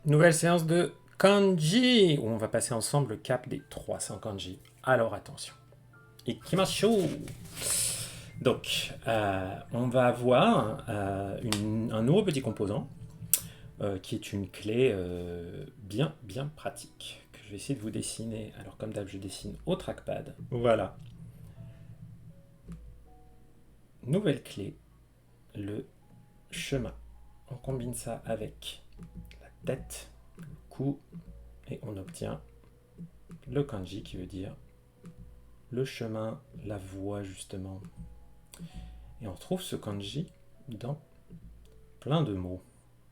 Nouvelle séance de kanji, où on va passer ensemble le cap des 300 kanji. Alors attention. Ikimashou. Donc, on va avoir un nouveau petit composant qui est une clé bien pratique que je vais essayer de vous dessiner. Alors comme d'hab, je dessine au trackpad. Voilà. Nouvelle clé, le chemin. On combine ça avec la tête, le cou, et on obtient le kanji qui veut dire le chemin, la voie justement. Et on retrouve ce kanji dans plein de mots.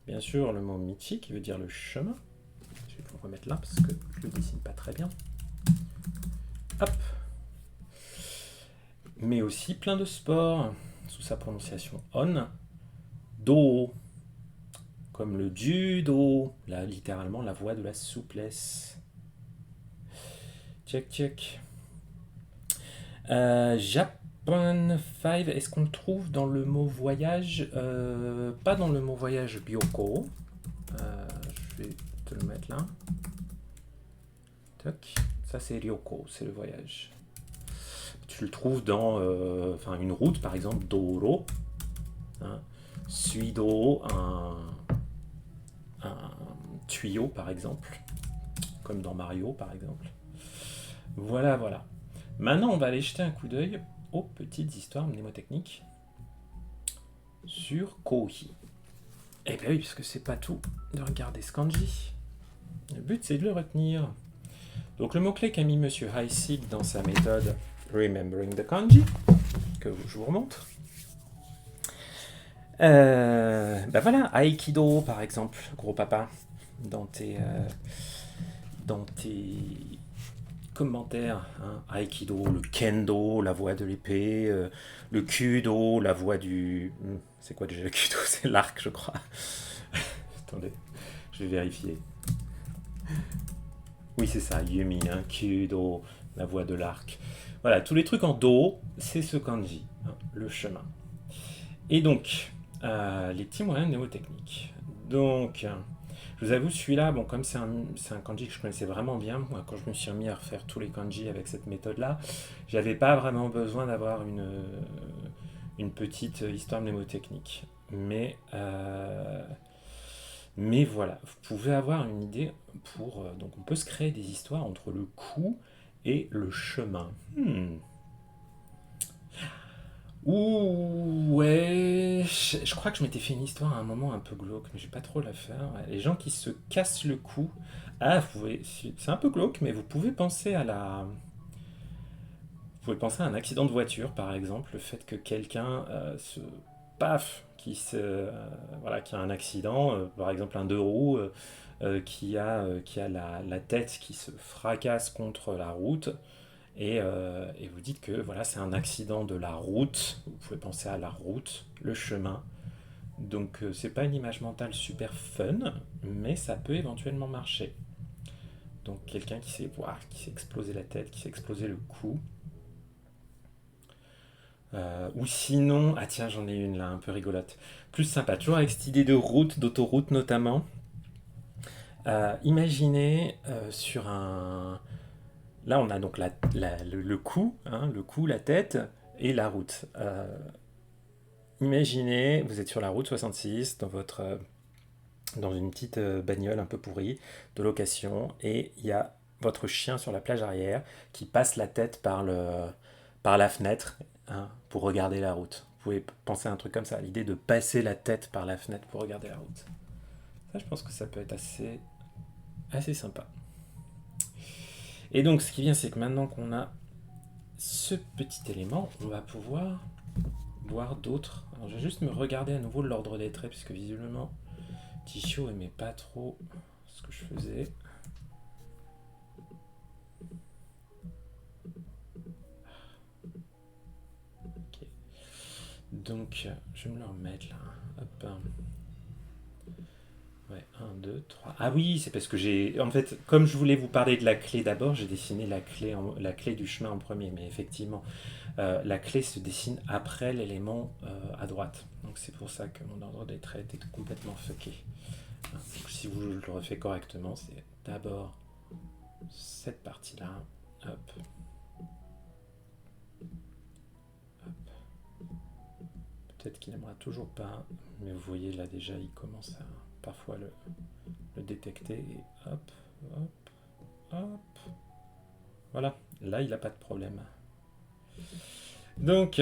Bien sûr, le mot michi qui veut dire le chemin. Je vais le remettre là parce que je le dessine pas très bien. Hop. Mais aussi plein de sports sous sa prononciation on. Do, comme le judo, là littéralement la voie de la souplesse. Check. Japan 5, est-ce qu'on le trouve dans le mot voyage? Pas dans le mot voyage Byoko. Je vais te le mettre là. Toc. Ça c'est Ryoko, c'est le voyage. Tu le trouves dans une route par exemple, Doro. Hein. Suido, un tuyau par exemple. Comme dans Mario par exemple. Voilà. Maintenant, on va aller jeter un coup d'œil aux petites histoires mnémotechniques sur Kohi. Eh bien oui, parce que c'est pas tout de regarder ce kanji. Le but, c'est de le retenir. Donc le mot-clé qu'a mis Monsieur Heissig dans sa méthode Remembering the Kanji, que je vous remontre. Voilà, Aikido par exemple, gros papa, dans tes commentaires, hein. Aikido, le kendo, la voie de l'épée, le kudo, la voie du... C'est quoi déjà le kudo? C'est l'arc, je crois. Attendez, je vais vérifier. Oui, c'est ça, yumi, hein, kudo, la voie de l'arc. Voilà, tous les trucs en do, c'est ce kanji, hein, le chemin. Et donc, les petits moyens mnémotechniques. Donc, je vous avoue, celui-là, bon, comme c'est un kanji que je connaissais vraiment bien, moi, quand je me suis remis à refaire tous les kanji avec cette méthode-là, j'avais pas vraiment besoin d'avoir une petite histoire mnémotechnique. Mais voilà, vous pouvez avoir une idée pour... donc on peut se créer des histoires entre le coup et le chemin. Ouh, ouais, je crois que je m'étais fait une histoire à un moment un peu glauque, mais j'ai pas trop la faire. Ouais. Les gens qui se cassent le cou. Ah, c'est un peu glauque, mais vous pouvez penser à vous pouvez penser à un accident de voiture, par exemple, le fait que quelqu'un voilà, qui a un accident, par exemple un deux roues, qui a la tête qui se fracasse contre la route. Et vous dites que voilà, c'est un accident de la route. Vous pouvez penser à la route, le chemin. Donc c'est pas une image mentale super fun, mais ça peut éventuellement marcher. Donc quelqu'un qui s'est explosé la tête, qui s'est explosé le cou. Ou sinon, ah tiens, j'en ai une là, un peu rigolote. Plus sympa, toujours avec cette idée de route, d'autoroute notamment. Imaginez sur un, là, on a donc le cou, hein, le cou, la tête et la route. Imaginez, vous êtes sur la route 66 dans une petite bagnole un peu pourrie de location et il y a votre chien sur la plage arrière qui passe la tête par la fenêtre, hein, pour regarder la route. Vous pouvez penser à un truc comme ça, l'idée de passer la tête par la fenêtre pour regarder la route. Ça, je pense que ça peut être assez sympa. Et donc, ce qui vient, c'est que maintenant qu'on a ce petit élément, on va pouvoir voir d'autres. Alors, je vais juste me regarder à nouveau l'ordre des traits, puisque visiblement, Tichio aimait pas trop ce que je faisais. Ok. Donc, je vais me le remettre là. Hop. Ouais, 1, 2, 3. Ah oui, c'est parce que j'ai... En fait, comme je voulais vous parler de la clé d'abord, j'ai dessiné la clé du chemin en premier. Mais effectivement, la clé se dessine après l'élément à droite. Donc c'est pour ça que mon ordre des traits était complètement fucké. Donc, si vous le refaites correctement, c'est d'abord cette partie-là. Hop. Peut-être qu'il n'aimera toujours pas, mais vous voyez là déjà, il commence à parfois le détecter. Et hop, hop, hop. Voilà, là il n'a pas de problème. Donc,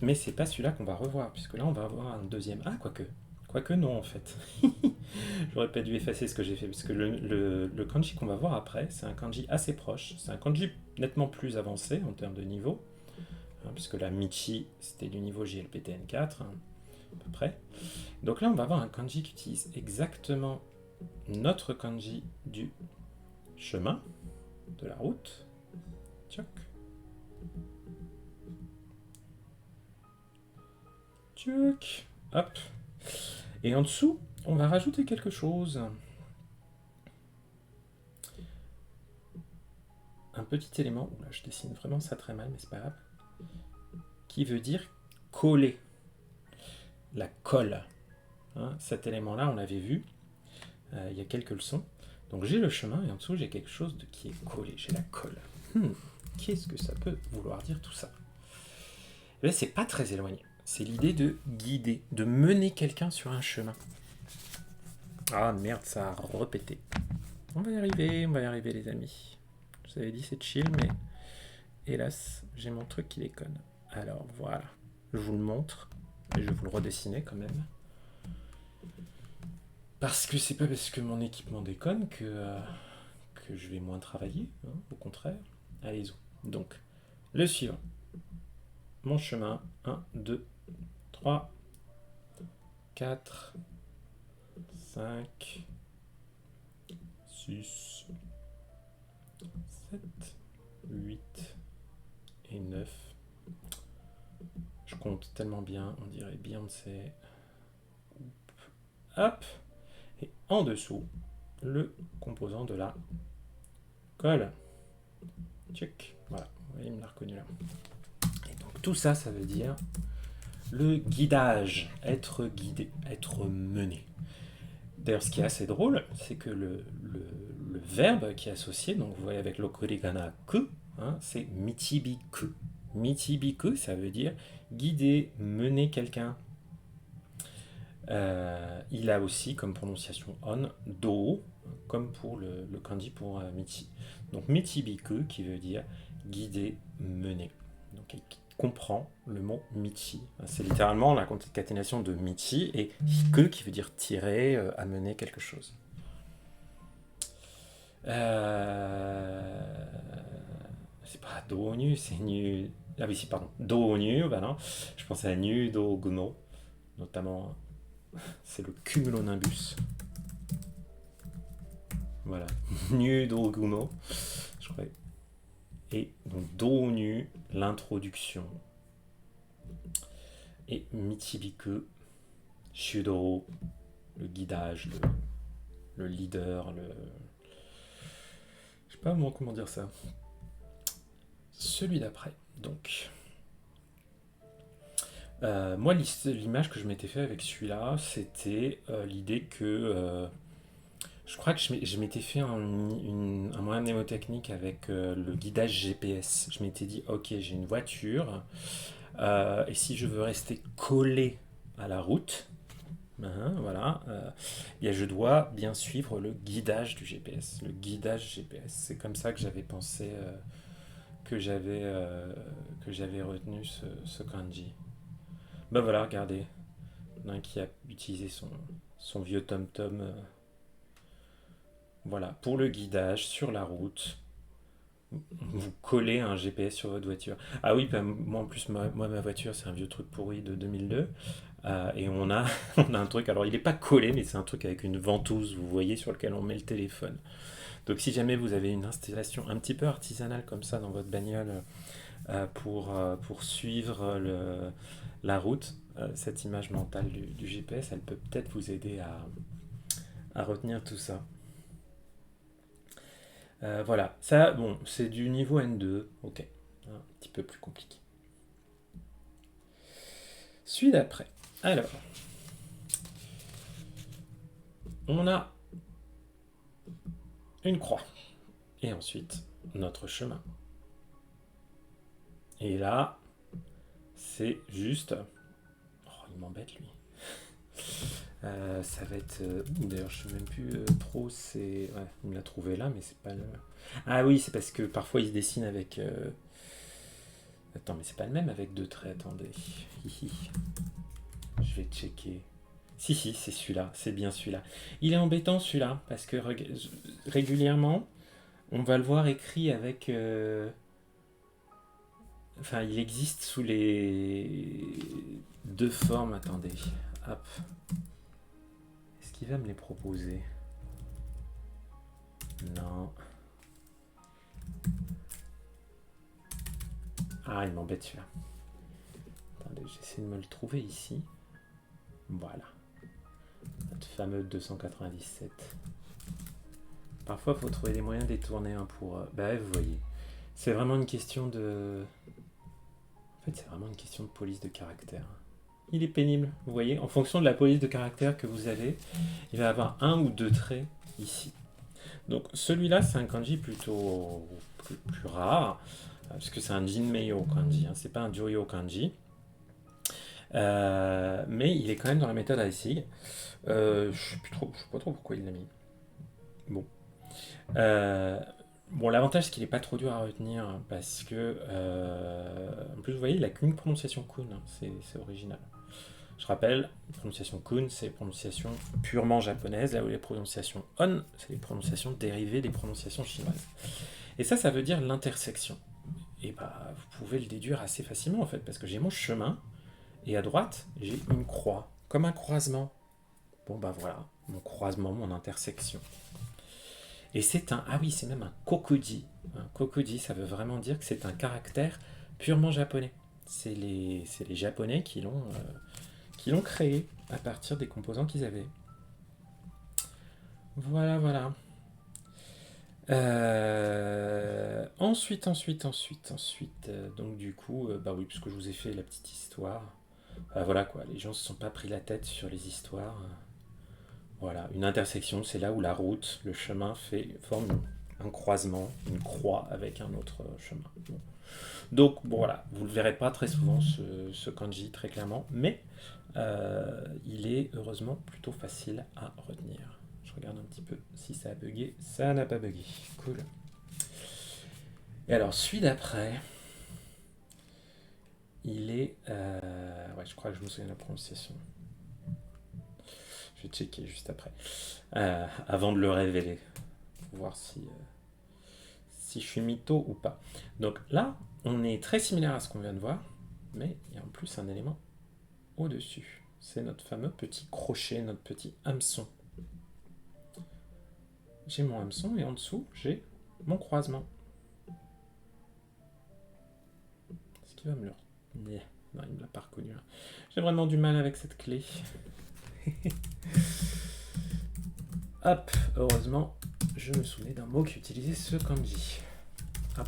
mais c'est pas celui-là qu'on va revoir, puisque là on va avoir un deuxième. Ah, quoique non en fait. J'aurais pas dû effacer ce que j'ai fait, parce que le kanji qu'on va voir après, c'est un kanji assez proche. C'est un kanji nettement plus avancé en termes de niveau, hein, puisque la Michi c'était du niveau JLPTN4, hein, à peu près. Donc là on va avoir un kanji qui utilise exactement notre kanji du chemin, de la route. Tchoc. Tchoc. Hop. Et en dessous, on va rajouter quelque chose. Un petit élément, là je dessine vraiment ça très mal, mais c'est pas grave, qui veut dire coller. La colle. Hein, cet élément-là, on l'avait vu, il y a quelques leçons. Donc j'ai le chemin et en dessous j'ai quelque chose qui est collé, j'ai la colle. Qu'est-ce que ça peut vouloir dire tout ça? Eh bien, c'est pas très éloigné. C'est l'idée de guider, de mener quelqu'un sur un chemin. Ah merde, ça a répété. On va y arriver les amis. Je vous avais dit c'est chill, mais hélas, j'ai mon truc qui déconne. Alors voilà, je vous le montre, et je vais vous le redessiner quand même. Parce que c'est pas parce que mon équipement déconne que je vais moins travailler, hein, au contraire. Allez-y. Donc, le suivant. Mon chemin, 1, 2, 3, 4, 5, 6, 7, 8 et 9. Je compte tellement bien, on dirait Beyoncé. Hop. Et en dessous, le composant de la colle. Check. Voilà, vous voyez, il me l'a reconnu là. Et donc tout ça, ça veut dire le guidage, être guidé, être mené. D'ailleurs, ce qui est assez drôle, c'est que le verbe qui est associé, donc vous voyez avec l'okurigana ku, hein, c'est michibiku. Michibiku, ça veut dire guider, mener quelqu'un. Il a aussi comme prononciation on, do, comme pour le kanji pour michi. Donc michibiku qui veut dire guider, mener. Donc il comprend le mot michi. C'est littéralement la concaténation de michi et hiku qui veut dire tirer, amener quelque chose. C'est pas do nu, c'est nu. Ah oui, si, pardon. Do nu, bah non. Je pensais à nu, do, guno, notamment. C'est le cumulonimbus. Voilà. Nu, do, guno. Je crois. Et donc, do nu, l'introduction. Et michibiku, shudo, le guidage, le leader, je sais pas comment dire ça. Celui d'après, donc. Moi, l'image que je m'étais fait avec celui-là, c'était l'idée que je crois que je m'étais fait un moyen mnémotechnique avec le guidage GPS. Je m'étais dit, ok, j'ai une voiture, et si je veux rester collé à la route, voilà, bien, je dois bien suivre le guidage du GPS. Le guidage GPS, c'est comme ça que j'avais pensé, que j'avais retenu ce kanji. Bah voilà, regardez, un qui a utilisé son vieux tom-tom. Voilà, pour le guidage sur la route, vous collez un GPS sur votre voiture. Ah oui, bah, moi en plus, ma voiture, c'est un vieux truc pourri de 2002. Et on a, on a un truc, alors il n'est pas collé, mais c'est un truc avec une ventouse, vous voyez, sur lequel on met le téléphone. Donc si jamais vous avez une installation un petit peu artisanale comme ça dans votre bagnole pour suivre la route, cette image mentale du GPS, elle peut peut-être vous aider à retenir tout ça. Voilà, ça, bon, c'est du niveau N2, ok, un petit peu plus compliqué. Celui d'après. Alors, on a une croix. Et ensuite, notre chemin. Et là, c'est juste... Oh, il m'embête, lui. Ça va être... D'ailleurs, je sais même plus trop, c'est... Ouais, il me l'a trouvé là, mais c'est pas le... Ah oui, c'est parce que parfois, il se dessine avec... Attends, mais c'est pas le même avec deux traits, attendez. Je vais checker. Si, c'est celui-là, c'est bien celui-là. Il est embêtant celui-là, parce que régulièrement, on va le voir écrit avec... Enfin, il existe sous les deux formes. Attendez, hop. Est-ce qu'il va me les proposer? Non. Ah, il m'embête celui-là. Attendez, j'essaie de me le trouver ici. Voilà. Notre fameux 297. Parfois, il faut trouver des moyens détournés pour... Bah, vous voyez. C'est vraiment une question de... En fait, c'est vraiment une question de police de caractère. Il est pénible, vous voyez. En fonction de la police de caractère que vous avez, il va y avoir un ou deux traits ici. Donc celui-là, c'est un kanji plutôt plus rare, parce que c'est un Jinmei kanji, hein, c'est pas un Juryo kanji. Mais il est quand même dans la méthode Aisig. Je sais pas trop pourquoi il l'a mis. Bon. Bon, l'avantage, c'est qu'il n'est pas trop dur à retenir, parce que, en plus, vous voyez, il n'a qu'une prononciation kun, hein, c'est original. Je rappelle, prononciation kun, c'est prononciation purement japonaise, là où les prononciations on, c'est les prononciations dérivées des prononciations chinoises. Et ça veut dire l'intersection. Et bah, vous pouvez le déduire assez facilement, en fait, parce que j'ai mon chemin, et à droite, j'ai une croix, comme un croisement. Bon, bah voilà, mon croisement, mon intersection. Et c'est un... Ah oui, c'est même un kokuji. Un kokuji, ça veut vraiment dire que c'est un caractère purement japonais. C'est les Japonais qui l'ont créé à partir des composants qu'ils avaient. Voilà. Ensuite, donc du coup, bah oui, puisque je vous ai fait la petite histoire. Voilà quoi, les gens se sont pas pris la tête sur les histoires. Voilà, une intersection, c'est là où la route, le chemin forme un croisement, une croix avec un autre chemin. Bon. Donc, bon voilà, vous ne le verrez pas très souvent ce kanji, très clairement, mais il est heureusement plutôt facile à retenir. Je regarde un petit peu si ça a bugué. Ça n'a pas bugué. Cool. Et alors, celui d'après, il est... ouais, je crois que je me souviens de la prononciation. Je vais checker juste après. Avant de le révéler. Pour voir si je suis mytho ou pas. Donc là, on est très similaire à ce qu'on vient de voir, mais il y a en plus un élément au-dessus. C'est notre fameux petit crochet, notre petit hameçon. J'ai mon hameçon et en dessous, j'ai mon croisement. Est-ce qu'il va me le... Non, il ne me l'a pas reconnu. J'ai vraiment du mal avec cette clé. Hop, heureusement, je me souvenais d'un mot qui utilisait ce kanji. Hop.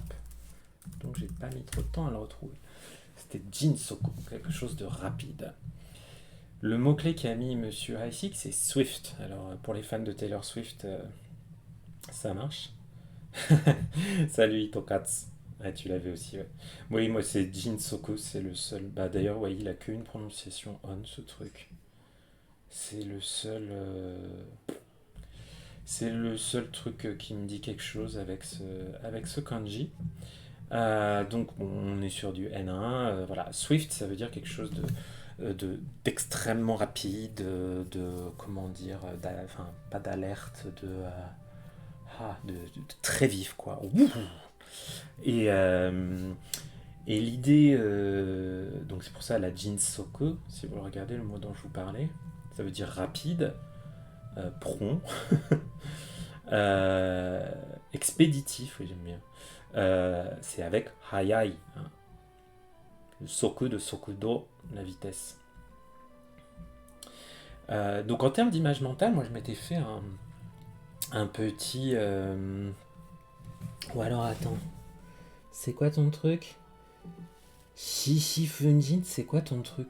Donc j'ai pas mis trop de temps à le retrouver. C'était Jinsoku, quelque chose de rapide. Le mot-clé qu'a mis Monsieur Haisik, c'est Swift. Alors pour les fans de Taylor Swift, ça marche. Salut Itokatsu. Ah, tu l'avais aussi, ouais. Oui, moi c'est Jinsoku, c'est le seul. Bah d'ailleurs, ouais, il a qu'une prononciation on, ce truc. C'est le seul. C'est le seul truc qui me dit quelque chose avec ce kanji. Donc bon, on est sur du N1. Voilà, Swift, ça veut dire quelque chose d'extrêmement rapide, de comment dire, enfin pas d'alerte, de très vif quoi. Ouh. Et l'idée, donc c'est pour ça la Jinsoku, si vous regardez le mot dont je vous parlais, ça veut dire rapide, prompt, expéditif, oui j'aime bien. C'est avec hayai, hein. Le soku de sokudo, la vitesse. Donc en termes d'image mentale, moi je m'étais fait un petit... Ou alors attends, c'est quoi ton truc? Shishi Funjin, c'est quoi ton truc?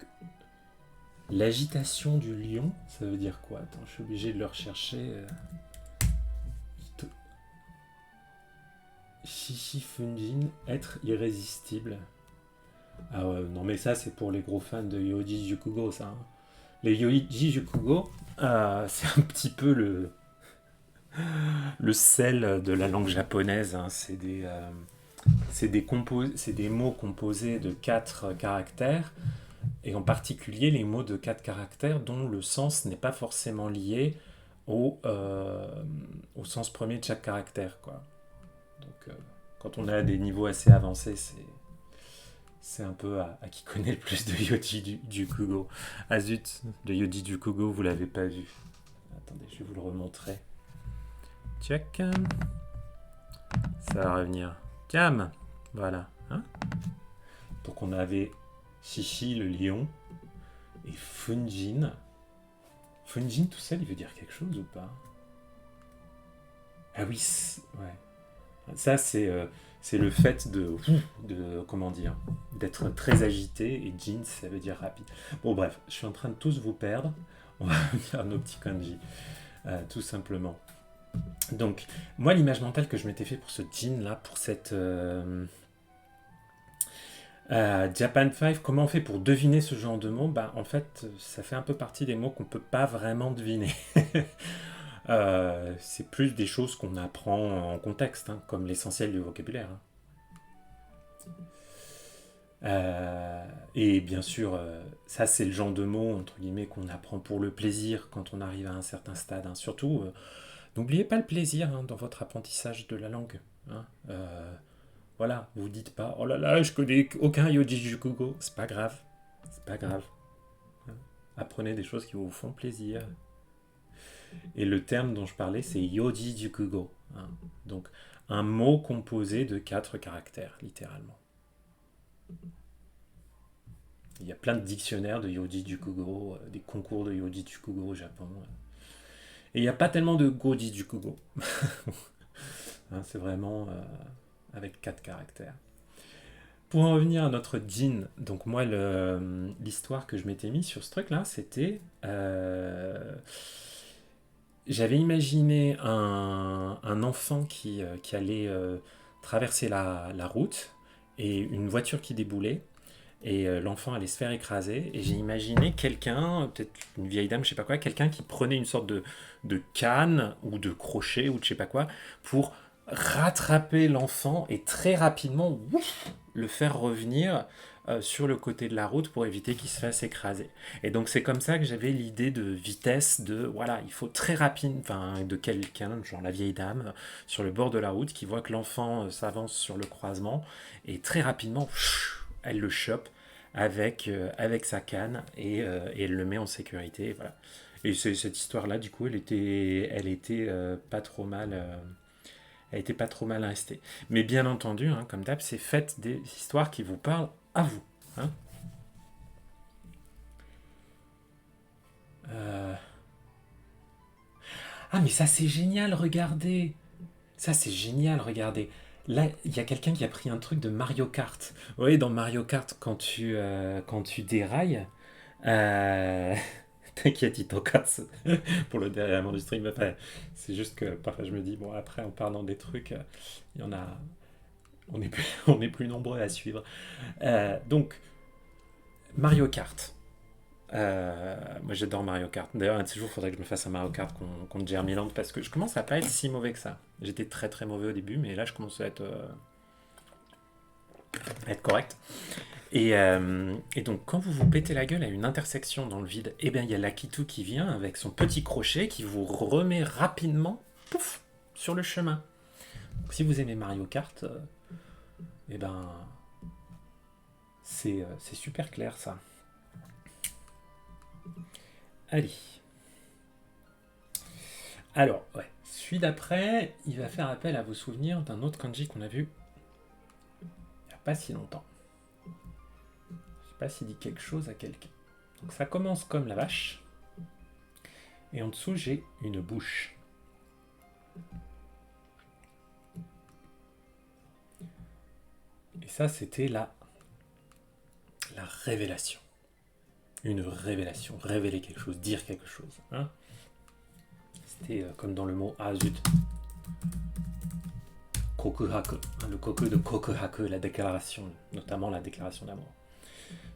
L'agitation du lion, ça veut dire quoi? Attends, je suis obligé de le rechercher. Shishi Funjin, être irrésistible. Ah ouais, non mais ça c'est pour les gros fans de Yoji Jukugo, ça. Hein. Les Yoji Jukugo, c'est un petit peu le sel de la langue japonaise. Hein. C'est des mots composés de 4 caractères, et en particulier les mots de 4 caractères dont le sens n'est pas forcément lié au sens premier de chaque caractère. Quoi. Donc quand on a des niveaux assez avancés, c'est un peu à qui connaît le plus de Yoji du Kugo. Ah zut, de Yoji du Kugo, vous l'avez pas vu. Attendez, je vais vous le remontrer. Check. Ça va revenir. Cam. Voilà. Hein. Donc on avait Shishi le lion et Funjin. Funjin tout seul, il veut dire quelque chose ou pas? Ah oui, ouais. Ça c'est le fait de comment dire, d'être très agité, et Jin ça veut dire rapide. Bon bref, je suis en train de tous vous perdre. On va revenir à nos petits kanji, tout simplement. Donc moi l'image mentale que je m'étais fait pour ce Jin là, pour cette Japan 5, comment on fait pour deviner ce genre de mots? Bah, en fait, ça fait un peu partie des mots qu'on peut pas vraiment deviner. C'est plus des choses qu'on apprend en contexte, hein, comme l'essentiel du vocabulaire. Hein. Et bien sûr, ça c'est le genre de mots, entre guillemets, qu'on apprend pour le plaisir quand on arrive à un certain stade. Hein. Surtout, n'oubliez pas le plaisir hein, dans votre apprentissage de la langue. Hein. Voilà, vous dites pas, oh là là, je connais aucun Yoji Jukugo. C'est pas grave, c'est pas grave. Hein. Apprenez des choses qui vous font plaisir. Et le terme dont je parlais, c'est Yoji Jukugo. Hein. Donc, un mot composé de 4 caractères, littéralement. Il y a plein de dictionnaires de Yoji Jukugo, des concours de Yoji Jukugo au Japon. Et il n'y a pas tellement de Goji Jukugo. Hein, c'est vraiment avec 4 caractères. Pour en revenir à notre Jin, donc moi l'histoire que je m'étais mis sur ce truc là, c'était j'avais imaginé un enfant qui allait traverser la route et une voiture qui déboulait et l'enfant allait se faire écraser et j'ai imaginé quelqu'un, peut-être une vieille dame, je sais pas quoi, quelqu'un qui prenait une sorte de canne ou de crochet ou de je sais pas quoi pour rattraper l'enfant et très rapidement ouf, le faire revenir sur le côté de la route pour éviter qu'il se fasse écraser. Et donc c'est comme ça que j'avais l'idée de vitesse, de voilà, il faut très rapide, enfin de quelqu'un, genre la vieille dame, sur le bord de la route qui voit que l'enfant s'avance sur le croisement et très rapidement, elle le chope avec sa canne et elle le met en sécurité. Voilà. Et cette histoire-là, du coup, elle était pas trop mal. Elle était pas trop mal restée. Mais bien entendu, hein, comme d'hab, c'est faites des histoires qui vous parlent à vous. Hein. Euh, Ah, mais ça c'est génial, regardez. Ça c'est génial, regardez. Là, il y a quelqu'un qui a pris un truc de Mario Kart. Vous voyez, dans Mario Kart, quand tu dérailles, euh, t'inquiète, il t'en casse pour le déraillement du stream. Enfin, c'est juste que parfois je me dis, bon, après, en parlant des trucs, il y en a. On est plus nombreux à suivre. Donc, Mario Kart. Moi j'adore Mario Kart. D'ailleurs, un de ces jours, il faudrait que je me fasse un Mario Kart contre Jeremy Land parce que je commence à pas être si mauvais que ça. J'étais très très mauvais au début, mais là je commence à être correct. Et donc, quand vous vous pétez la gueule à une intersection dans le vide, eh bien il y a l'Akitu qui vient avec son petit crochet qui vous remet rapidement pouf, sur le chemin. Donc, si vous aimez Mario Kart, eh ben c'est super clair ça. Allez. Alors, ouais, celui d'après, il va faire appel à vos souvenirs d'un autre kanji qu'on a vu il n'y a pas si longtemps. Je sais pas s'il dit quelque chose à quelqu'un. Donc ça commence comme la vache. Et en dessous, j'ai une bouche. Et ça, c'était la révélation. Une révélation, révéler quelque chose, dire quelque chose. Hein. C'était comme dans le mot ah zut, kokuhaku, hein, le koku de kokuhaku, la déclaration, notamment la déclaration d'amour.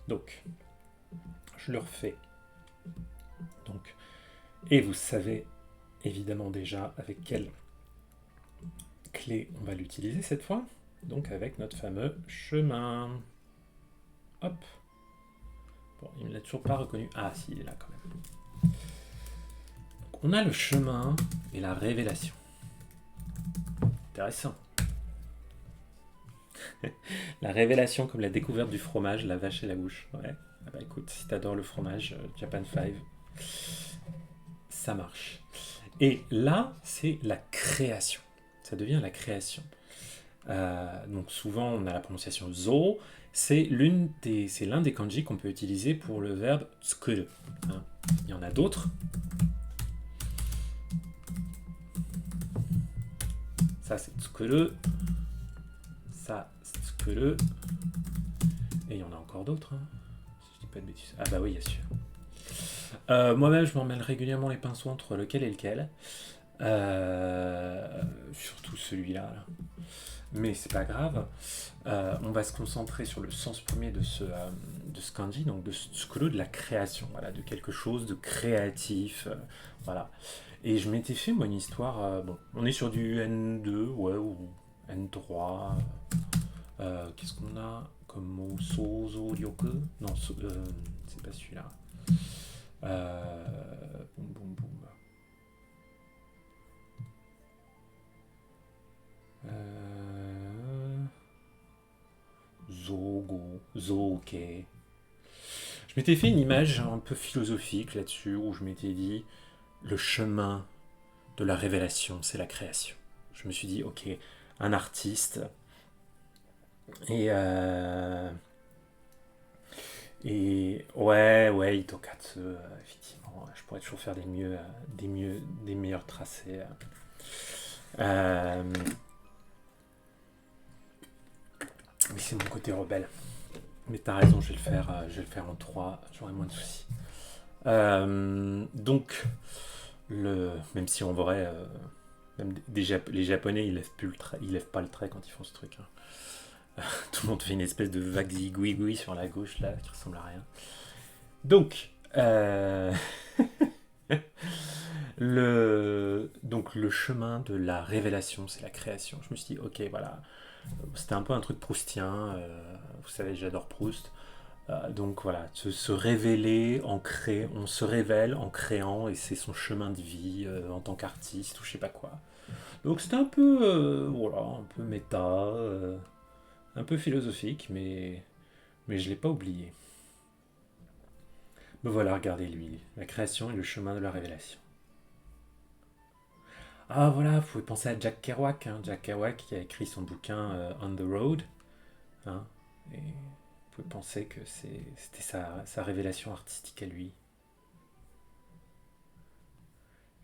Donc, je le refais. Donc, et vous savez évidemment déjà avec quelle clé on va l'utiliser cette fois. Donc avec notre fameux chemin. Hop. Bon, il ne l'a toujours pas reconnu. Ah si, il est là quand même. Donc, on a le chemin et la révélation. Intéressant. La révélation comme la découverte du fromage, la vache et la bouche. Ouais. Ah bah écoute, si t'adores le fromage, Japan 5, ça marche. Et là, c'est la création. Ça devient la création. Donc souvent, on a la prononciation zo. C'est l'un des kanji qu'on peut utiliser pour le verbe tsukuru. Hein. Il y en a d'autres. Ça, c'est tsukuru. Ça, c'est tsukuru. Et il y en a encore d'autres. Hein. Si je dis pas de bêtises. Ah bah oui, bien sûr. Moi-même, je m'en mêle régulièrement les pinceaux entre lequel et lequel. Surtout celui-là. Là. Mais c'est pas grave. On va se concentrer sur le sens premier de ce kanji, donc de tsukuru, de la création, voilà, de quelque chose de créatif. Voilà. Et je m'étais fait, moi, une histoire. Bon, on est sur du N2, ouais, ou N3. Qu'est-ce qu'on a comme mot Sozo ryoku. Non, c'est pas celui-là. Boum, boum, boum. Zoke. Je m'étais fait une image un peu philosophique là-dessus, où je m'étais dit, le chemin de la révélation, c'est la création. Je me suis dit, ok, un artiste, et ouais, Hitokatsu, effectivement, je pourrais toujours faire des meilleurs tracés. Mais c'est mon côté rebelle. Mais t'as raison, je vais le faire en 3, j'aurai moins de soucis. Donc, même si en vrai, même les Japonais, ils lèvent pas le trait quand ils font ce truc. Hein. Tout le monde fait une espèce de vague zigouigoui sur la gauche là, qui ressemble à rien. Donc, le chemin de la révélation, c'est la création. Je me suis dit, ok, voilà, c'était un peu un truc proustien. Vous savez, j'adore Proust. Donc voilà, se révéler on se révèle en créant et c'est son chemin de vie en tant qu'artiste ou je sais pas quoi. Donc c'était un peu, voilà, un peu méta, un peu philosophique, mais je l'ai pas oublié. Me voilà, regardez-lui, la création et le chemin de la révélation. Ah voilà, vous pouvez penser à Jack Kerouac, hein, Jack Kerouac qui a écrit son bouquin On the Road, hein, et vous pouvez penser que c'était sa révélation artistique à lui.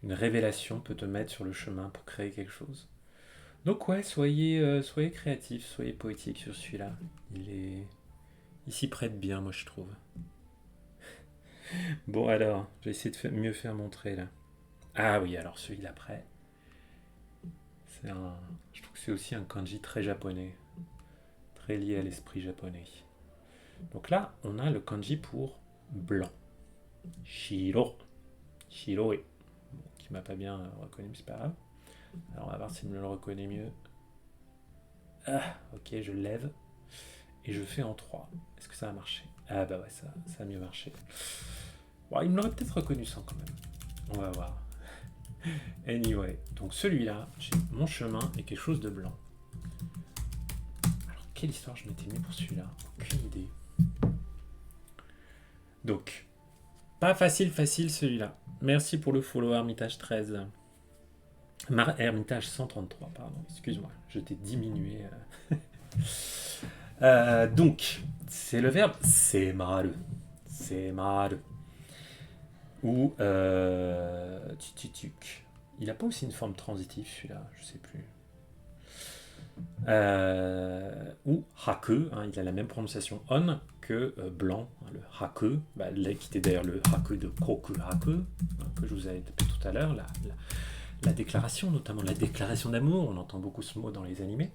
Une révélation peut te mettre sur le chemin pour créer quelque chose. Donc ouais, soyez créatifs, soyez poétiques sur celui-là. Il s'y prête bien, moi je trouve. Bon alors, je vais essayer de mieux faire montrer là. Ah oui, alors celui d'après, je trouve que c'est aussi un kanji très japonais, très lié à l'esprit japonais. Donc là, on a le kanji pour blanc. Shiro. Shiroi. Bon, qui m'a pas bien reconnu, mais c'est pas grave. Alors on va voir s'il me le reconnaît mieux. Ah, ok, je le lève. Et je fais en 3. Est-ce que ça a marché? Ah bah ouais, ça a mieux marché. Bon, il me l'aurait peut-être reconnu sans quand même. On va voir. Anyway, donc celui-là, j'ai mon chemin et quelque chose de blanc. Alors, quelle histoire je m'étais mis pour celui-là? Aucune idée. Donc, pas facile celui-là. Merci pour le follow Hermitage 13. Hermitage 133, pardon. Excuse-moi, je t'ai diminué. Donc, c'est le verbe semaru. Semaru. Ou tututuk. Il n'a pas aussi une forme transitive celui-là, je sais plus. Ou haku, hein, il a la même prononciation on que blanc, hein, le haku, bah, qui était d'ailleurs le haku de koku haku, hein, que je vous avais tapé tout à l'heure, la déclaration, notamment la déclaration d'amour, on entend beaucoup ce mot dans les animés.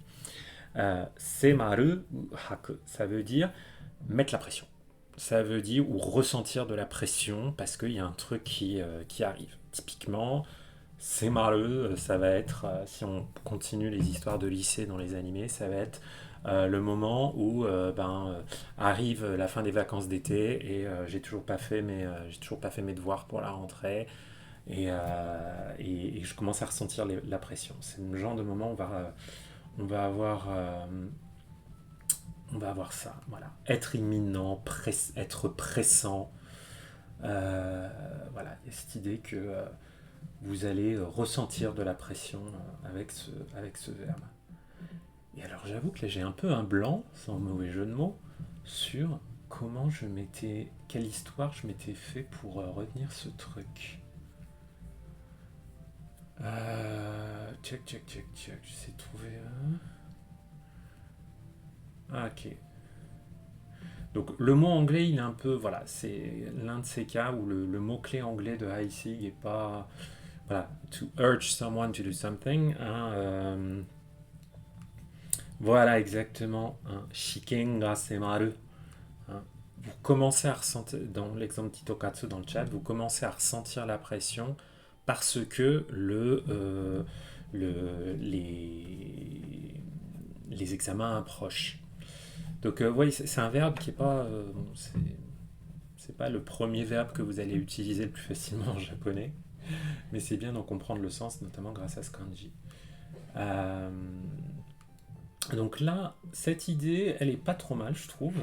Semaru ou haku, ça veut dire mettre la pression. Ça veut dire ou ressentir de la pression parce qu'il y a un truc qui arrive. Typiquement, semaru, ça va être, si on continue les histoires de lycée dans les animés, ça va être le moment où arrive la fin des vacances d'été et j'ai toujours pas fait mes devoirs pour la rentrée et je commence à ressentir la pression. C'est le genre de moment où on va avoir on va avoir ça, voilà. Être imminent, être pressant. Voilà, il y a cette idée que vous allez ressentir de la pression avec ce verbe. Et alors j'avoue que là j'ai un peu un blanc, sans mauvais jeu de mots, sur quelle histoire je m'étais fait pour retenir ce truc. Check, j'essaie de trouver Ah, ok. Donc le mot anglais, il est un peu, voilà, c'est l'un de ces cas où le mot-clé anglais de Heisig est pas, voilà, to urge someone to do something, hein, voilà exactement, hein, shiken ga semaru, hein. Vous commencez à ressentir, dans l'exemple Titokatsu dans le chat, vous commencez à ressentir la pression parce que les examens approchent. Donc oui, c'est un verbe qui est pas, c'est pas le premier verbe que vous allez utiliser le plus facilement en japonais, mais c'est bien d'en comprendre le sens, notamment grâce à ce kanji. Euh, donc là, cette idée, elle est pas trop mal, je trouve,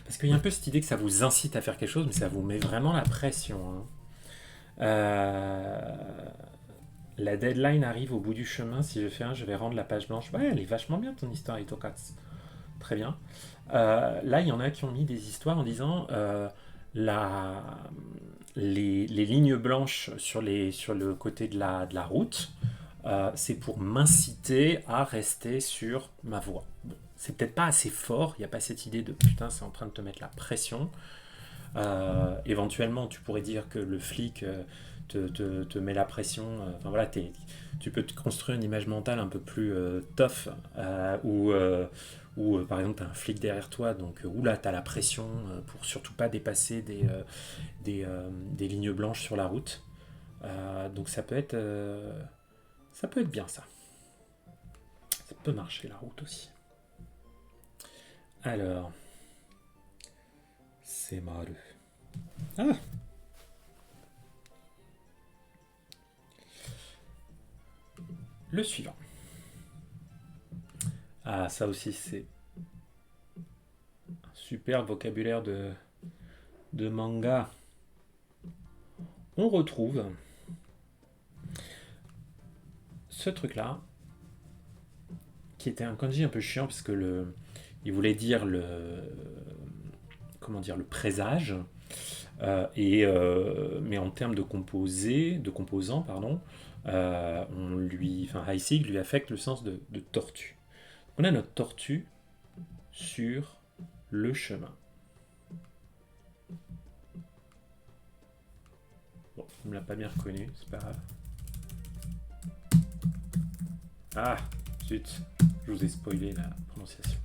parce qu'il y a un peu cette idée que ça vous incite à faire quelque chose, mais ça vous met vraiment la pression, hein. Euh, la deadline arrive au bout du chemin. Si je fais un, je vais rendre la page blanche. Ouais, elle est vachement bien ton histoire, Itokatsu. Très bien. Là, il y en a qui ont mis des histoires en disant la, les lignes blanches sur le côté de la route, c'est pour m'inciter à rester sur ma voie. Bon, c'est peut-être pas assez fort, il n'y a pas cette idée de putain, c'est en train de te mettre la pression. Éventuellement, tu pourrais dire que le flic te met la pression. Enfin voilà, tu peux te construire une image mentale un peu plus tough, ou par exemple, tu as un flic derrière toi, donc là, tu as la pression pour surtout pas dépasser des lignes blanches sur la route. Donc ça peut être bien ça. Ça peut marcher la route aussi. Alors, c'est maru. Ah, le suivant. Ah, ça aussi, c'est un super vocabulaire de manga. On retrouve ce truc-là, qui était un kanji un peu chiant, parce que il voulait dire le présage, mais en termes de composants, pardon, Heisig lui affecte le sens de tortue. On a notre tortue sur le chemin. Bon, on ne l'a pas bien reconnu, c'est pas grave. Ah, zut, je vous ai spoilé la prononciation.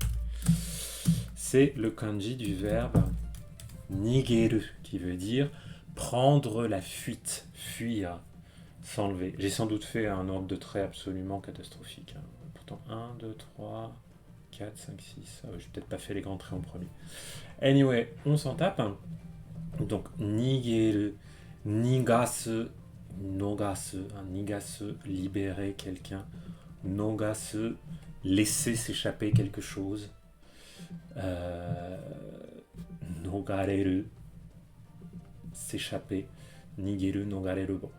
C'est le kanji du verbe nigeru, qui veut dire prendre la fuite, fuir, s'enlever. J'ai sans doute fait un ordre de traits absolument catastrophique, hein. Pourtant, 1, 2, 3, 4, 5, 6. J'ai peut-être pas fait les grands traits en premier. Anyway, on s'en tape. Donc, nigeru, nigasu, nogasu, nigasu, libérer quelqu'un, nogasu, laisser s'échapper quelque chose, nogareru, s'échapper, nigeru, nogareru. Bon,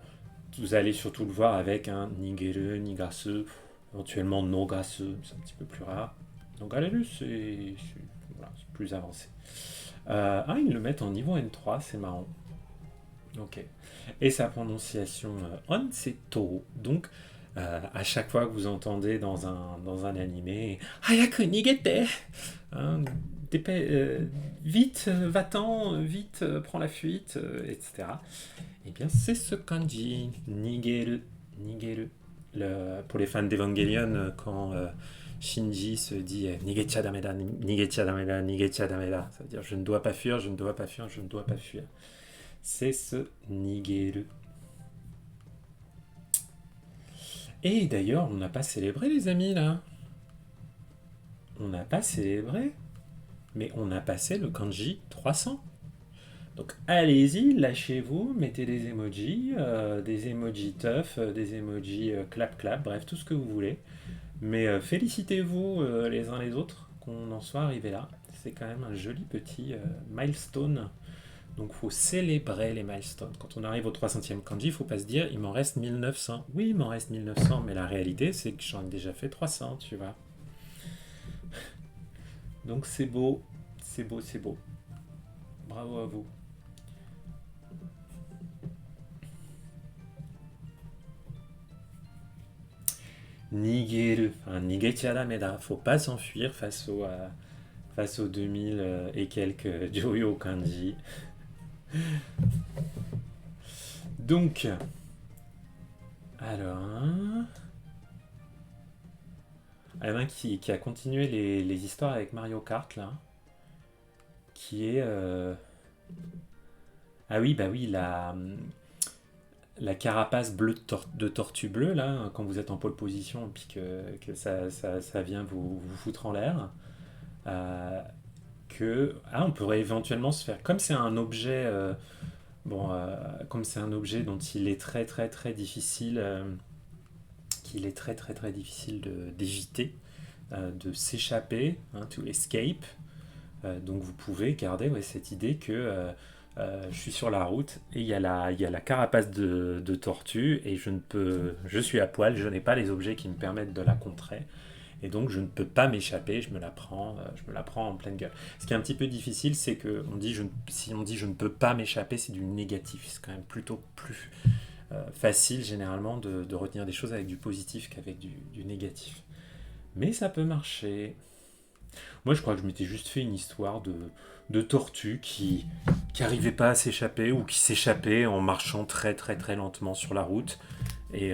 vous allez surtout le voir avec un nigeru, nigasu, éventuellement nogasu, c'est un petit peu plus rare. Nogareru, c'est plus avancé. Ils le mettent en niveau N3, c'est marrant. Ok. Et sa prononciation on, c'est to. Donc, À chaque fois que vous entendez dans un animé Hayaku nigete, hein, vite, va-t'en, vite, prends la fuite, etc. Eh bien, c'est ce kanji, nigeru, nigeru. Pour les fans d'Evangelion, quand Shinji se dit nigecha dameda, nigecha dameda, nigecha dameda, ça veut dire je ne dois pas fuir, je ne dois pas fuir, je ne dois pas fuir. C'est ce nigeru. Et d'ailleurs, on n'a pas célébré, les amis, là. On n'a pas célébré, mais on a passé le kanji 300. Donc allez-y, lâchez-vous, mettez des emojis tough, des emojis clap clap, bref, tout ce que vous voulez. Mais félicitez-vous les uns les autres qu'on en soit arrivé là. C'est quand même un joli petit milestone. Donc il faut célébrer les milestones. Quand on arrive au 300e kanji, il ne faut pas se dire il m'en reste 1900. Oui, il m'en reste 1900, mais la réalité c'est que j'en ai déjà fait 300, tu vois. Donc c'est beau, c'est beau, c'est beau. Bravo à vous. Nigeru, enfin, nigecha dameda, faut pas s'enfuir face aux 2000 et quelques Joyo kanji. Donc, alors, il y en a un qui a continué les histoires avec Mario Kart, là, qui est... Ah oui, bah oui, la carapace bleue de tortue bleue, là, quand vous êtes en pole position, et puis que ça vient vous foutre en l'air, euh, on pourrait éventuellement se faire... Comme c'est un objet... comme c'est un objet dont il est très très très difficile, qu'il est très très très difficile d'éviter, de s'échapper, hein, to escape. Donc vous pouvez garder cette idée que je suis sur la route et il y a la carapace de tortue et je suis à poil, je n'ai pas les objets qui me permettent de la contrer. Et donc je ne peux pas m'échapper, je me la prends en pleine gueule. Ce qui est un petit peu difficile, c'est que si on dit je ne peux pas m'échapper, c'est du négatif. C'est quand même plutôt plus facile généralement de retenir des choses avec du positif qu'avec du négatif. Mais ça peut marcher. Moi je crois que je m'étais juste fait une histoire de tortue qui n'arrivait pas à s'échapper ou qui s'échappait en marchant très très très lentement sur la route et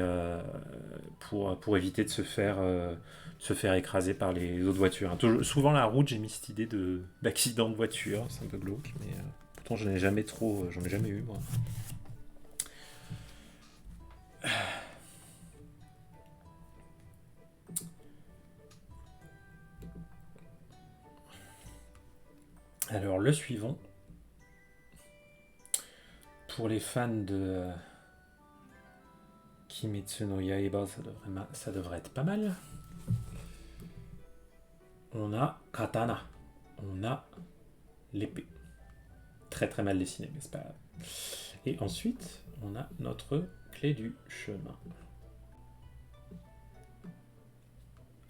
pour éviter de se faire écraser par les autres voitures. Souvent la route, j'ai mis cette idée d'accident de voiture, c'est un peu glauque, mais pourtant j'en ai jamais eu moi. Alors le suivant, pour les fans de Kimetsu no Yaiba, ça devrait être pas mal. On a katana, on a l'épée. Très très mal dessiné, mais c'est pas grave. Et ensuite, on a notre clé du chemin.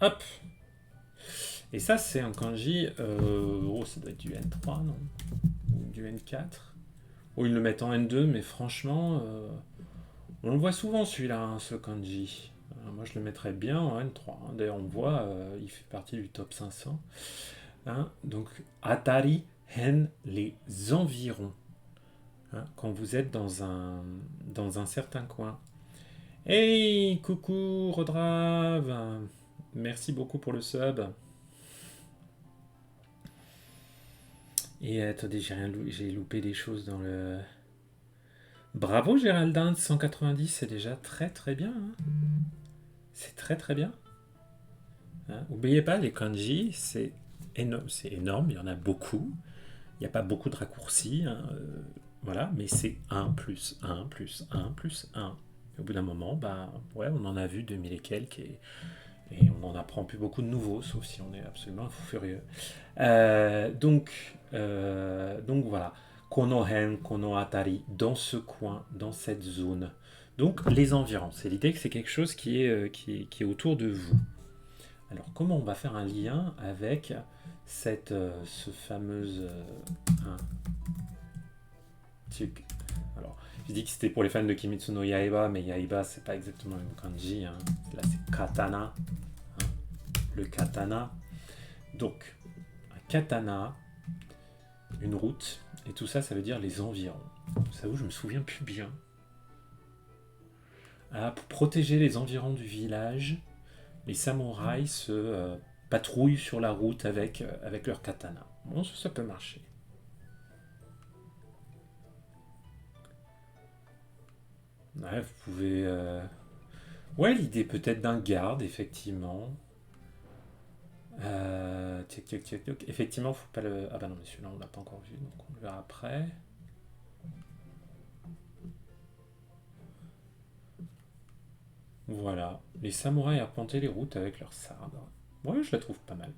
Hop! Et ça, c'est un kanji. Ça doit être du N3, non? Ou du N4. Ou ils le mettent en N2, mais franchement, on le voit souvent celui-là, hein, ce kanji. Moi, je le mettrais bien en N3. Hein. D'ailleurs, on voit, il fait partie du top 500. Hein. Donc, Atari, Hen, les environs. Hein, quand vous êtes dans un certain coin. Hey, coucou, Rodrave. Merci beaucoup pour le sub. Et attendez, j'ai loupé des choses dans le... Bravo Géraldine, 190, c'est déjà très très bien. Hein. C'est très très bien. Hein. N'oubliez pas, les kanji, c'est énorme, il y en a beaucoup. Il n'y a pas beaucoup de raccourcis. Hein, voilà, mais c'est 1 plus 1 plus 1 plus 1. Et au bout d'un moment, on en a vu 2000 et quelques et on n'en apprend plus beaucoup de nouveaux, sauf si on est absolument fou furieux. Donc voilà. Konohen, kono atari, dans ce coin, dans cette zone. Donc les environs. C'est l'idée que c'est quelque chose qui est autour de vous. Alors comment on va faire un lien avec ce fameuse... Alors, je dis que c'était pour les fans de Kimetsu no Yaiba, mais Yaiba, c'est pas exactement le même kanji. Hein. Là, c'est katana. Hein, le katana. Donc, un katana, une route, et tout ça, ça veut dire les environs. Ça où je me souviens plus bien. Ah, pour protéger les environs du village, les samouraïs se patrouillent sur la route avec leur katana. Bon, ça peut marcher. Ouais, vous pouvez... Ouais, l'idée peut-être d'un garde, effectivement. Tiec, tiec, tiec, tiec. Effectivement, faut pas le... Ah bah non, mais celui-là, on l'a pas encore vu, donc on le verra après. Voilà. Les samouraïs arpentaient les routes avec leurs sabres. Ouais, je la trouve pas mal.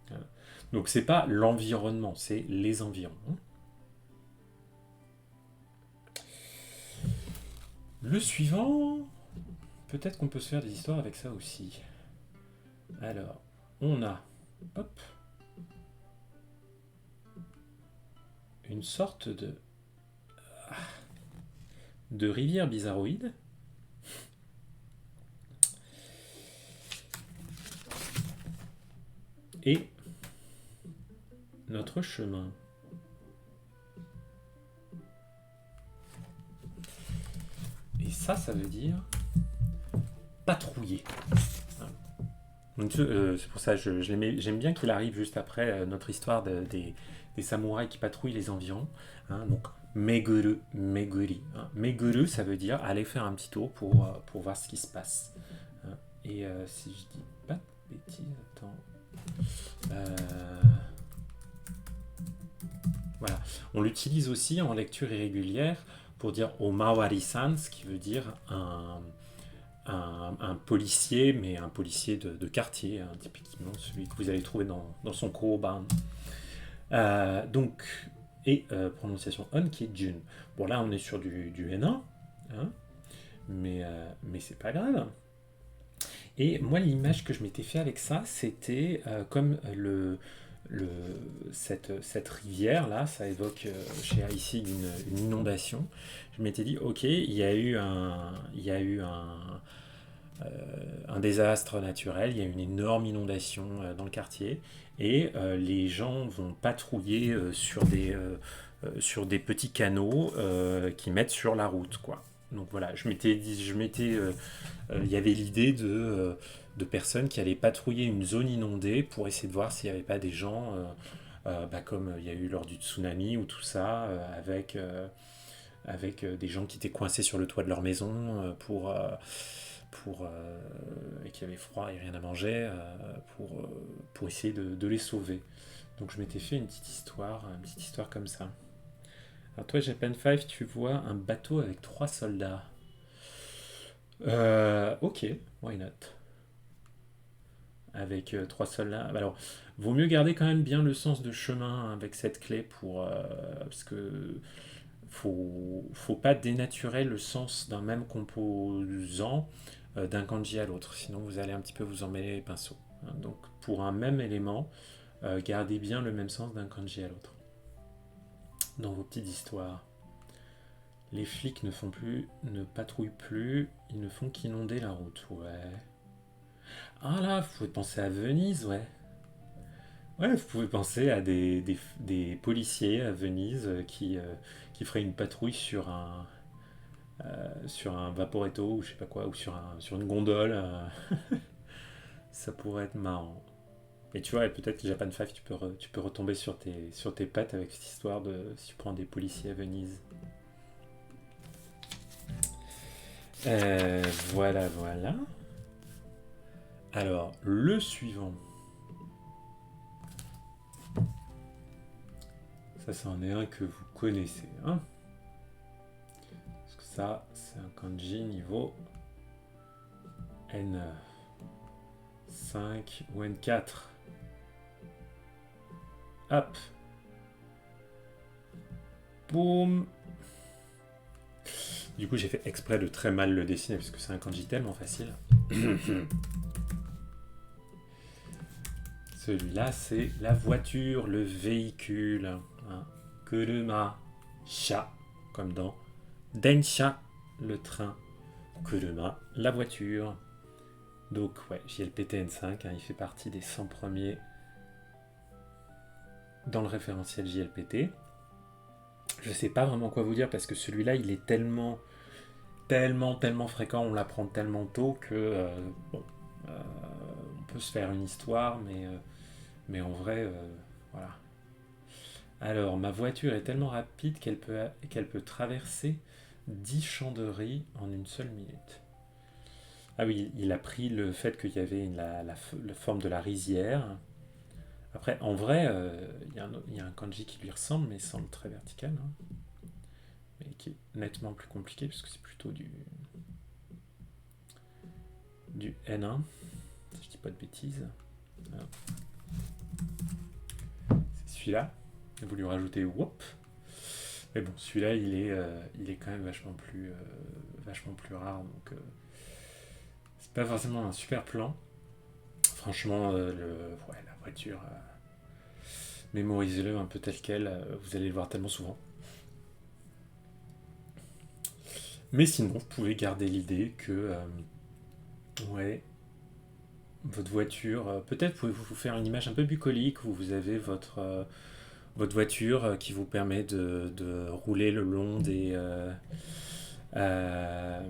Voilà. Donc c'est pas l'environnement, c'est les environs. Le suivant, peut-être qu'on peut se faire des histoires avec ça aussi. Alors, on a, hop, une sorte de rivière bizarroïde. Et notre chemin. Et ça veut dire patrouiller. C'est pour ça que j'aime bien qu'il arrive juste après notre histoire des samouraïs qui patrouillent les environs. Hein, donc, meguru, meguri. Hein. Meguru, ça veut dire aller faire un petit tour pour voir ce qui se passe. Hein. Et si je dis pas de bêtises, attends. Voilà. On l'utilise aussi en lecture irrégulière pour dire omawari-san, ce qui veut dire un policier, mais un policier de quartier, hein, typiquement celui que vous allez trouver dans son koban. Donc, prononciation on qui est Jun. Bon, là, on est sur du N1, hein, mais c'est pas grave. Et moi, l'image que je m'étais fait avec ça, c'était comme cette rivière-là, ça évoque chez ici une inondation. Je m'étais dit, ok, il y a eu un désastre naturel, il y a une énorme inondation dans le quartier, et les gens vont patrouiller sur des petits canaux qui mettent sur la route, quoi. Donc voilà, il y avait l'idée de personnes qui allaient patrouiller une zone inondée pour essayer de voir s'il n'y avait pas des gens, comme il y a eu lors du tsunami ou tout ça, avec des gens qui étaient coincés sur le toit de leur maison et qui avaient froid et rien à manger pour essayer de les sauver. Donc je m'étais fait une petite histoire comme ça. Alors toi, Japan 5, tu vois un bateau avec 3 soldats. Ok, why not? Avec 3 soldats. Alors, vaut mieux garder quand même bien le sens de chemin avec cette clé parce que faut pas dénaturer le sens d'un même composant d'un kanji à l'autre, sinon vous allez un petit peu vous emmêler les pinceaux. Hein. Donc pour un même élément, gardez bien le même sens d'un kanji à l'autre. Dans vos petites histoires. Les flics ne patrouillent plus, ils ne font qu'inonder la route. Ouais. Ah là, vous pouvez penser à Venise, ouais. Ouais, vous pouvez penser à des policiers à Venise qui feraient une patrouille sur un vaporetto ou je sais pas quoi, ou sur une gondole. Ça pourrait être marrant. Et tu vois, et peut-être que Japan 5, tu peux retomber sur tes pattes avec cette histoire de si tu prends des policiers à Venise. Voilà. Alors, le suivant. Ça, c'en est un que vous connaissez. Hein, parce que ça, c'est un kanji niveau N5 ou N4. Hop. Boum. Du coup, j'ai fait exprès de très mal le dessiner parce que c'est un kanji tellement facile. Celui-là, c'est la voiture, le véhicule. Hein. Kuruma. Sha, comme dans Densha, le train. Kuruma, la voiture. Donc, ouais, JLPT N5, hein, il fait partie des 100 premiers dans le référentiel JLPT. Je sais pas vraiment quoi vous dire parce que celui-là, il est tellement fréquent, on l'apprend tellement tôt que, bon, euh, on peut se faire une histoire, mais en vrai, voilà. Alors, ma voiture est tellement rapide qu'elle peut traverser 10 champs de riz en une seule minute. Ah oui, il a pris le fait qu'il y avait la forme de la rizière. Après, en vrai, il y a un kanji qui lui ressemble, mais semble très vertical, hein, mais qui est nettement plus compliqué, parce que c'est plutôt du N1, si je dis pas de bêtises. Voilà. C'est celui-là. J'ai voulu rajouter whoop. Mais bon, celui-là, il est quand même vachement plus rare, donc c'est pas forcément un super plan. Franchement, ouais, la voiture, mémorisez-le un peu tel quel, vous allez le voir tellement souvent. Mais sinon, vous pouvez garder l'idée que, ouais, votre voiture, peut-être pouvez-vous vous faire une image un peu bucolique où vous avez votre voiture qui vous permet de rouler le long euh,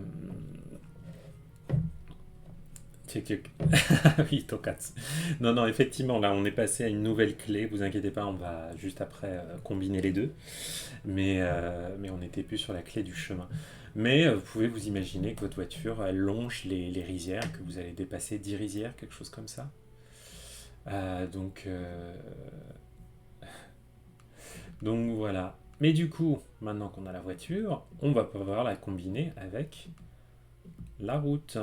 oui, Tokatsu. Non, non, effectivement, là, on est passé à une nouvelle clé. Vous inquiétez pas, on va juste après combiner les deux. Mais on n'était plus sur la clé du chemin. Mais vous pouvez vous imaginer que votre voiture, elle longe les rizières, que vous allez dépasser 10 rizières, quelque chose comme ça. Donc voilà. Mais du coup, maintenant qu'on a la voiture, on va pouvoir la combiner avec la route.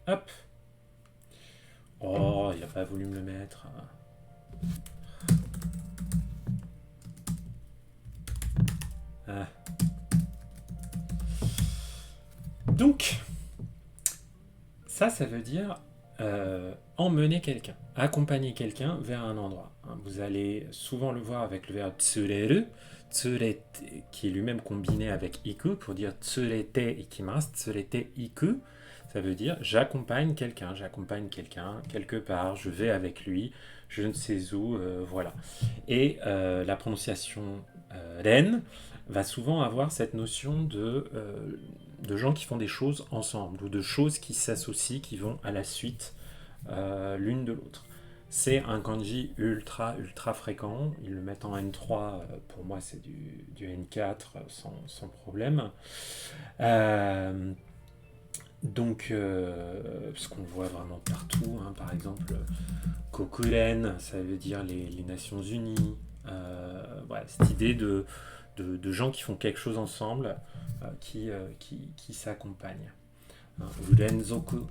Hop. Oh, il n'a pas voulu me le mettre. Ah. Donc, ça veut dire emmener quelqu'un, accompagner quelqu'un vers un endroit, hein. Vous allez souvent le voir avec le verbe tsureru, tsurete, qui est lui-même combiné avec iku pour dire tsurete ikimasu, tsurete iku. Ça veut dire j'accompagne quelqu'un quelque part, je vais avec lui, je ne sais où, voilà. Et la prononciation ren va souvent avoir cette notion de gens qui font des choses ensemble ou de choses qui s'associent, qui vont à la suite l'une de l'autre. C'est un kanji ultra fréquent. Ils le mettent en N3, pour moi c'est du N4 sans problème. Euh, donc, parce qu'on le voit vraiment partout, hein, par exemple, Kokuren, ça veut dire les Nations Unies. Voilà, cette idée de gens qui font quelque chose ensemble, qui s'accompagnent. Hein, Urenzoku,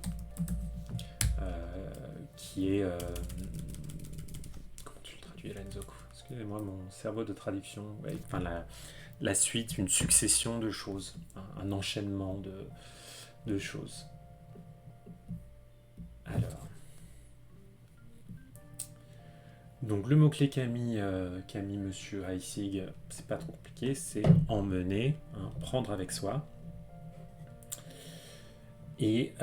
qui est. Comment tu le traduis, Urenzoku? Excusez-moi, mon cerveau de traduction. Ouais, enfin, la suite, une succession de choses, hein, un enchaînement de choses. Alors. Donc le mot-clé qu'a mis Monsieur Heissig, c'est pas trop compliqué, c'est emmener, hein, prendre avec soi. Et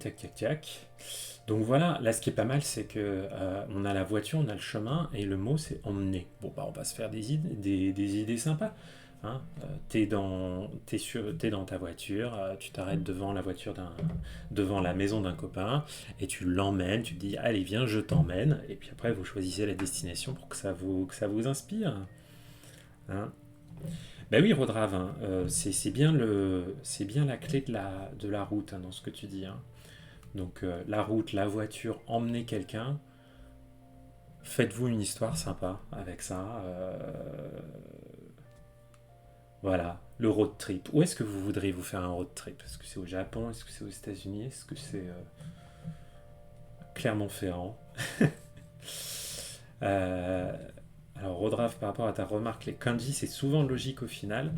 tac tac tac. Donc voilà, là ce qui est pas mal, c'est que on a la voiture, on a le chemin, et le mot c'est emmener. Bon bah on va se faire des idées sympas. Hein. T'es dans ta voiture, tu t'arrêtes devant la maison d'un copain, et tu l'emmènes, tu te dis allez viens je t'emmène, et puis après vous choisissez la destination pour que ça vous inspire. Hein. Ben oui, Rodrave, hein, c'est bien la clé de la route, hein, dans ce que tu dis, hein. Donc la route, la voiture, emmener quelqu'un, faites-vous une histoire sympa avec ça. Voilà, le road trip. Où est-ce que vous voudriez vous faire un road trip? Est-ce que c'est au Japon? Est-ce que c'est aux États-Unis? Est-ce que c'est Clermont-Ferrand? Euh, Alors, Rodraf, par rapport à ta remarque, les kanji, c'est souvent logique au final.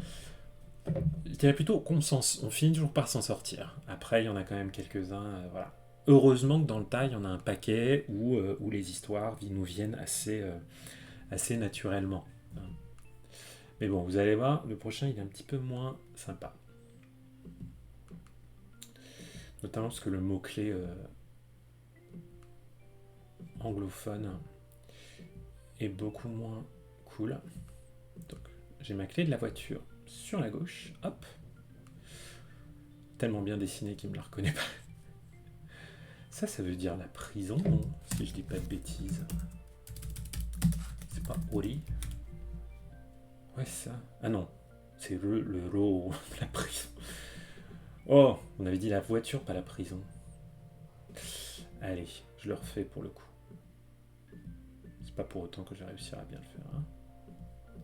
Je dirais plutôt on finit toujours par s'en sortir. Après, il y en a quand même quelques-uns, voilà. Heureusement que dans le tas, il y en a un paquet où les histoires nous viennent assez naturellement. Mais bon, vous allez voir, le prochain, il est un petit peu moins sympa. Notamment parce que le mot-clé anglophone est beaucoup moins cool. Donc, j'ai ma clé de la voiture sur la gauche. Hop. Tellement bien dessiné qu'il ne me la reconnaît pas. Ça veut dire la prison, non? Si je dis pas de bêtises. C'est pas Ori? Ouais, ça. Ah non, c'est le ro, la prison. Oh, on avait dit la voiture, pas la prison. Allez, je le refais pour le coup. C'est pas pour autant que j'ai réussi à bien le faire. Hein.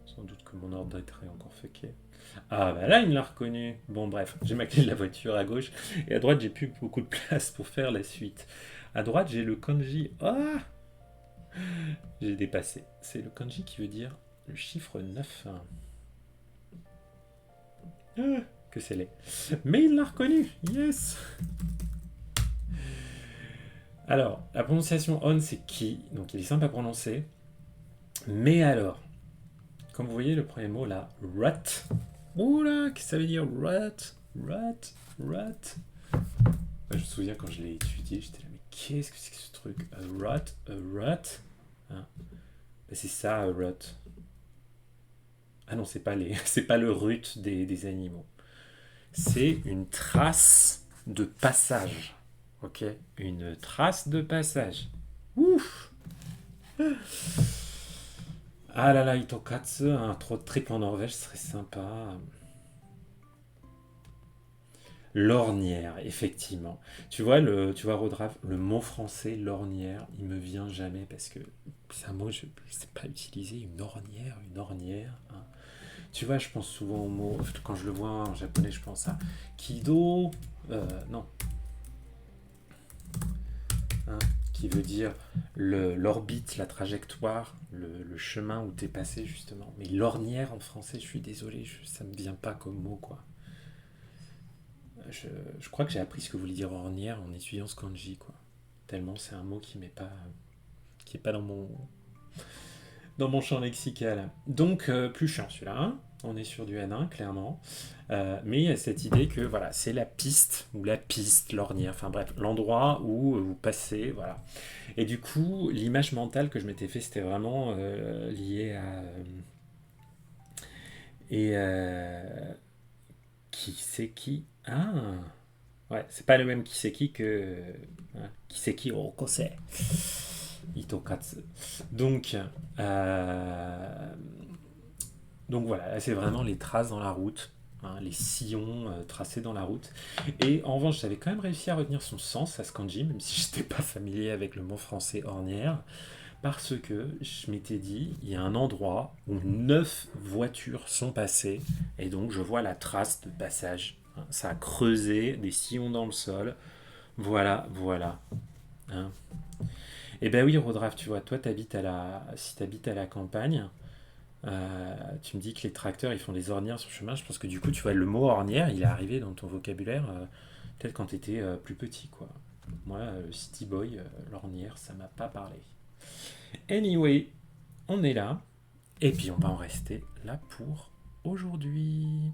Sans doute que mon ordre est encore fucké. Ah bah là il me l'a reconnu. Bon bref, j'ai ma clé de la voiture à gauche et à droite j'ai plus beaucoup de place pour faire la suite. À droite j'ai le kanji. Ah, j'ai dépassé. C'est le kanji qui veut dire le chiffre 9. Ah, que c'est laid. Mais il l'a reconnu. Yes. Alors, la prononciation on c'est qui, donc il est simple à prononcer. Mais alors, comme vous voyez le premier mot là, rut. Oula, qu'est-ce que ça veut dire rut? Rut. Je me souviens quand je l'ai étudié, j'étais là, mais qu'est-ce que c'est que ce truc? A rut. Hein, ben, c'est ça, a rut. Ah non, c'est pas, c'est pas le rut des animaux. C'est une trace de passage. Ok? Une trace de passage. Ouf! Ah là là, Itokatsu, un trop de trip en Norvège serait sympa. L'ornière, effectivement. Tu vois, Rodraf, le mot français, l'ornière, il me vient jamais parce que c'est un mot, je ne sais pas utiliser. Une ornière. Hein. Tu vois, je pense souvent au mot, quand je le vois en japonais, je pense à Kido. Non. Hein, qui veut dire l'orbite, la trajectoire, le chemin où tu es passé, justement. Mais l'ornière en français, je suis désolé, ça me vient pas comme mot, quoi. Je crois que j'ai appris ce que voulait dire ornière en étudiant ce kanji, quoi. Tellement c'est un mot qui est pas dans mon champ lexical. Donc, plus chiant celui-là. Hein. On est sur du N1, clairement. Mais il y a cette idée que voilà, c'est la piste, ou la piste, l'ornière, enfin bref, l'endroit où vous passez, voilà. Et du coup, l'image mentale que je m'étais fait, c'était vraiment lié à... qui c'est qui? Ah, ouais, c'est pas le même qui c'est qui que hein, qui c'est qui au Kosei. Itokatsu. Donc, euh, donc voilà, là, c'est vraiment les traces dans la route, hein, les sillons tracés dans la route. Et en revanche, j'avais quand même réussi à retenir son sens à ce kanji, même si je n'étais pas familier avec le mot français ornière, parce que je m'étais dit, il y a un endroit où 9 voitures sont passées, et donc je vois la trace de passage. Hein, ça a creusé des sillons dans le sol. Voilà. Hein. Et ben oui, Rodraf, tu vois, toi, si tu habites à la campagne, tu me dis que les tracteurs, ils font des ornières sur le chemin. Je pense que du coup, tu vois, le mot ornière, il est arrivé dans ton vocabulaire peut-être quand tu étais plus petit, quoi. Moi, City Boy, l'ornière, ça m'a pas parlé. Anyway, on est là. Et puis, on va en rester là pour aujourd'hui.